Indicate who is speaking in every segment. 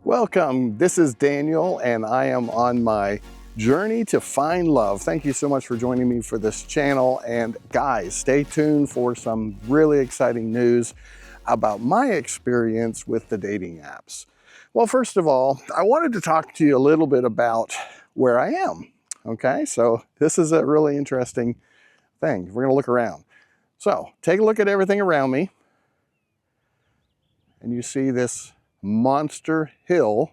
Speaker 1: Welcome, this is Daniel and I am on my journey to find love. Thank you so much for joining me for this channel, and guys, stay tuned for some really exciting news about my experience with the dating apps. Well, first of all, I wanted to talk to you a little bit about where I am. Okay, so this is a really interesting thing. We're gonna look around. So take a look at everything around me and you see this monster hill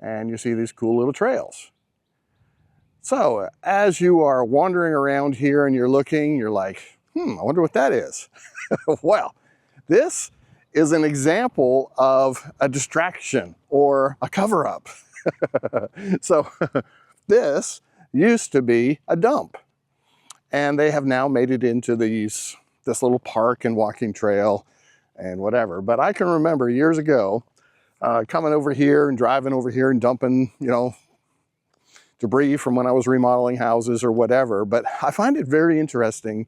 Speaker 1: and you see these cool little trails. So as you are wandering around here and you're looking, you're like, I wonder what that is. Well, this is an example of a distraction or a cover-up. So this used to be a dump, and they have now made it into this little park and walking trail and whatever. But I can remember years ago coming over here and driving over here and dumping, debris from when I was remodeling houses or whatever. But I find it very interesting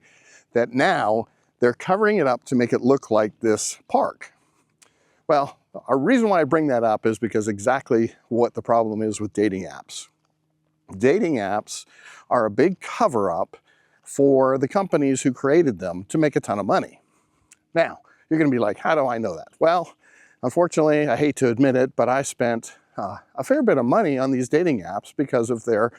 Speaker 1: that now they're covering it up to make it look like this park. Well, a reason why I bring that up is because exactly what the problem is with dating apps. Dating apps are a big cover-up for the companies who created them to make a ton of money. Now, you're gonna be like, how do I know that? Well, unfortunately, I hate to admit it, but I spent a fair bit of money on these dating apps because of their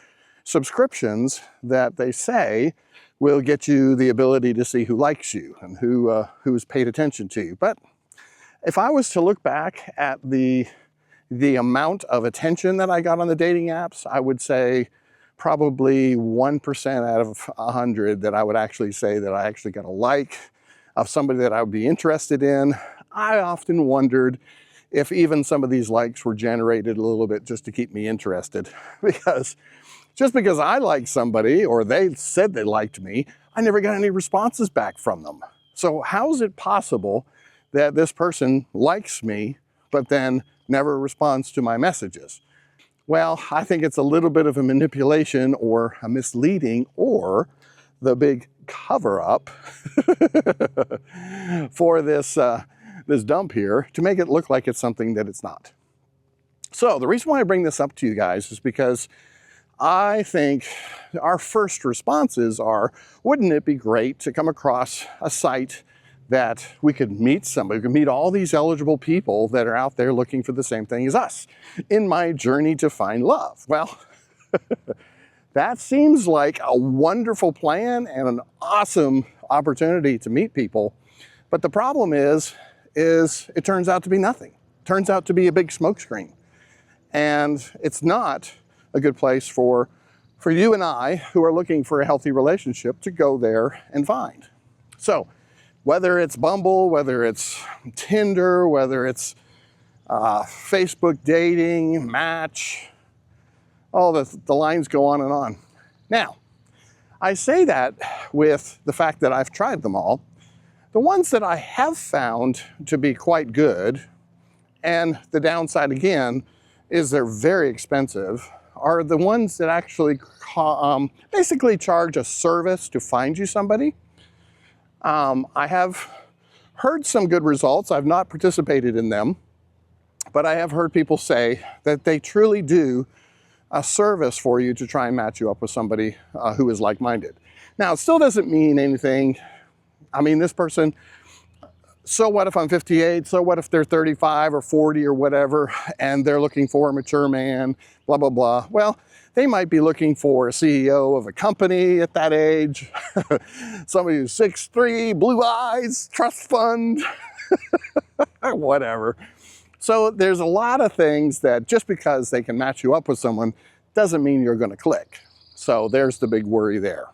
Speaker 1: subscriptions that they say will get you the ability to see who likes you and who's paid attention to you. But if I was to look back at the amount of attention that I got on the dating apps, I would say probably 1% out of 100 that I would actually say that I actually got a like of somebody that I would be interested in. I often wondered if even some of these likes were generated a little bit just to keep me interested, because just because I liked somebody or they said they liked me, I never got any responses back from them. So how is it possible that this person likes me but then never responds to my messages? Well, I think it's a little bit of a manipulation or a misleading or the big cover-up for this dump here to make it look like it's something that it's not. So the reason why I bring this up to you guys is because I think our first responses are, wouldn't it be great to come across a site that we could meet somebody, we could meet all these eligible people that are out there looking for the same thing as us in my journey to find love? Well, that seems like a wonderful plan and an awesome opportunity to meet people. But the problem is it turns out to be nothing. It turns out to be a big smokescreen. And it's not a good place for you and I who are looking for a healthy relationship to go there and find. So whether it's Bumble, whether it's Tinder, whether it's Facebook dating, Match, all the lines go on and on. Now, I say that with the fact that I've tried them all. The ones that I have found to be quite good, and the downside again is they're very expensive, are the ones that actually basically charge a service to find you somebody. I have heard some good results. I've not participated in them, but I have heard people say that they truly do a service for you to try and match you up with somebody who is like-minded. Now, it still doesn't mean anything. I mean, this person, so what if I'm 58? So what if they're 35 or 40 or whatever, and they're looking for a mature man, blah, blah, blah. Well, they might be looking for a CEO of a company at that age, somebody who's 6'3", blue eyes, trust fund, whatever. So there's a lot of things that just because they can match you up with someone doesn't mean you're going to click. So there's the big worry there.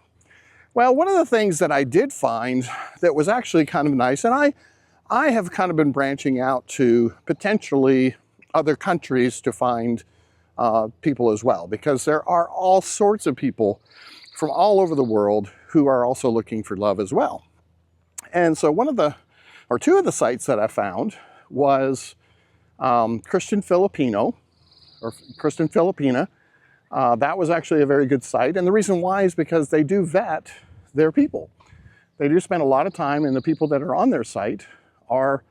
Speaker 1: Well, one of the things that I did find that was actually kind of nice, and I have kind of been branching out to potentially other countries to find people as well, because there are all sorts of people from all over the world who are also looking for love as well. And so two of the sites that I found was Christian Filipino, or Christian Filipina. That was actually a very good site. And the reason why is because they do vet their people. They do spend a lot of time, and the people that are on their site are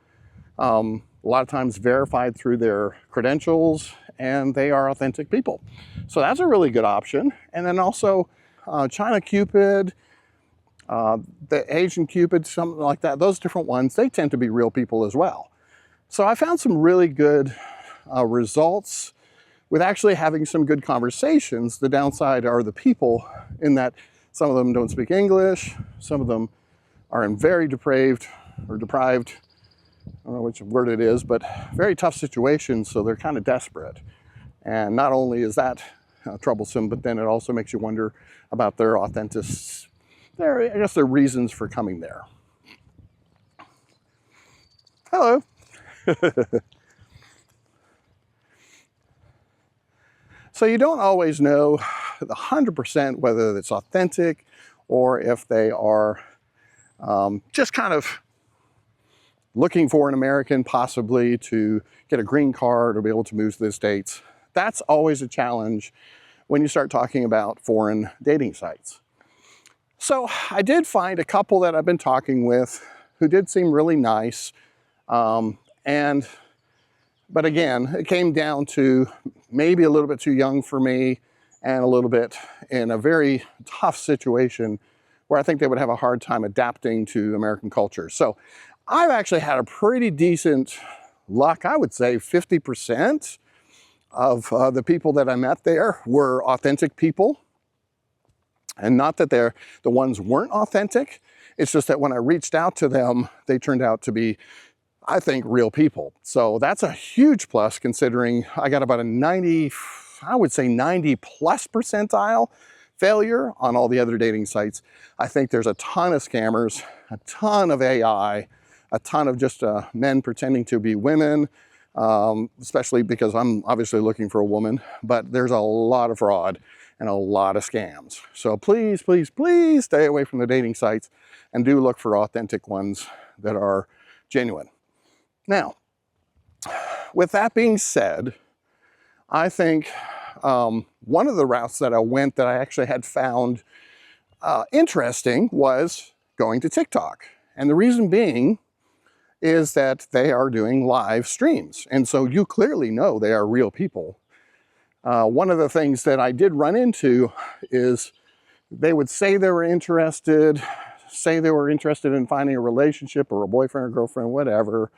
Speaker 1: a lot of times verified through their credentials, and they are authentic people. So that's a really good option. And then also China Cupid, the Asian Cupid, something like that, those different ones, they tend to be real people as well. So I found some really good results with actually having some good conversations. The downside are the people, in that some of them don't speak English, some of them are in very deprived, I don't know which word it is, but very tough situations, so they're kind of desperate. And not only is that troublesome, but then it also makes you wonder about their their reasons for coming there. Hello. So you don't always know 100% whether it's authentic or if they are just kind of looking for an American, possibly to get a green card or be able to move to the States. That's always a challenge when you start talking about foreign dating sites. So I did find a couple that I've been talking with who did seem really nice. But again, it came down to maybe a little bit too young for me and a little bit in a very tough situation where I think they would have a hard time adapting to American culture. So I've actually had a pretty decent luck. I would say 50% of the people that I met there were authentic people. And not that the ones weren't authentic. It's just that when I reached out to them, they turned out to be, I think, real people. So that's a huge plus, considering I got about a 90+ percentile failure on all the other dating sites. I think there's a ton of scammers, a ton of AI, a ton of just men pretending to be women, especially because I'm obviously looking for a woman, but there's a lot of fraud and a lot of scams. So please, please, please stay away from the dating sites and do look for authentic ones that are genuine. Now, with that being said, I think one of the routes that I went that I actually had found interesting was going to TikTok. And the reason being is that they are doing live streams. And so you clearly know they are real people. One of the things that I did run into is they would say they were interested in finding a relationship or a boyfriend or girlfriend, whatever.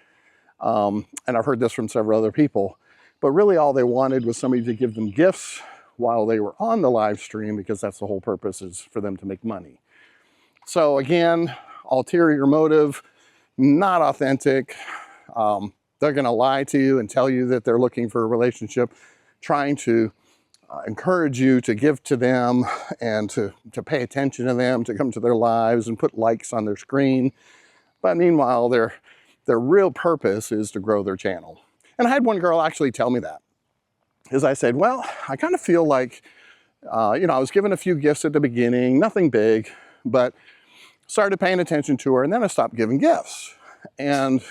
Speaker 1: And I've heard this from several other people, but really all they wanted was somebody to give them gifts while they were on the live stream, because that's the whole purpose, is for them to make money. So again, ulterior motive, not authentic. They're gonna lie to you and tell you that they're looking for a relationship, trying to encourage you to give to them and to pay attention to them, to come to their lives and put likes on their screen. But meanwhile, their real purpose is to grow their channel. And I had one girl actually tell me that. As I said, well, I kind of feel like, I was given a few gifts at the beginning, nothing big, but started paying attention to her, and then I stopped giving gifts. And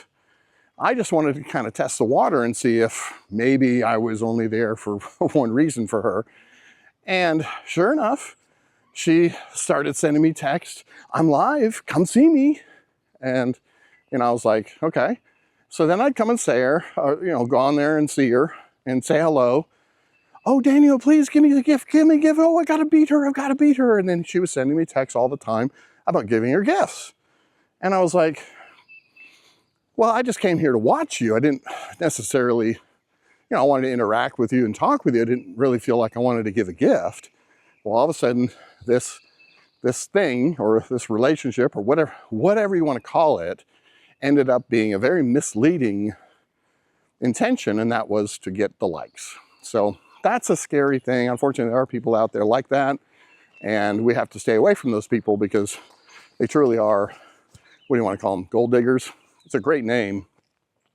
Speaker 1: I just wanted to kind of test the water and see if maybe I was only there for one reason for her. And sure enough, she started sending me texts, "I'm live, come see me." And, I was like, okay. So then I'd come and say her, go on there and see her and say hello. "Oh, Daniel, please give me the gift, give me a gift. Oh, I gotta beat her, I've gotta beat her." And then she was sending me texts all the time about giving her gifts. And I was like, well, I just came here to watch you. I didn't necessarily, I wanted to interact with you and talk with you. I didn't really feel like I wanted to give a gift. Well, all of a sudden, this thing or this relationship or whatever you want to call it ended up being a very misleading intention, and that was to get the likes. So that's a scary thing. Unfortunately, there are people out there like that, and we have to stay away from those people because they truly are, what do you want to call them, gold diggers? It's a great name,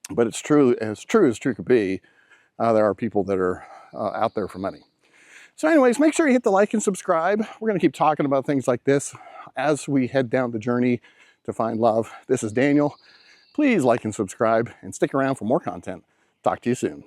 Speaker 1: but it's true as true could be. There are people that are out there for money. So anyways, make sure you hit the like and subscribe. We're going to keep talking about things like this as we head down the journey to find love. This is Daniel. Please like and subscribe and stick around for more content. Talk to you soon.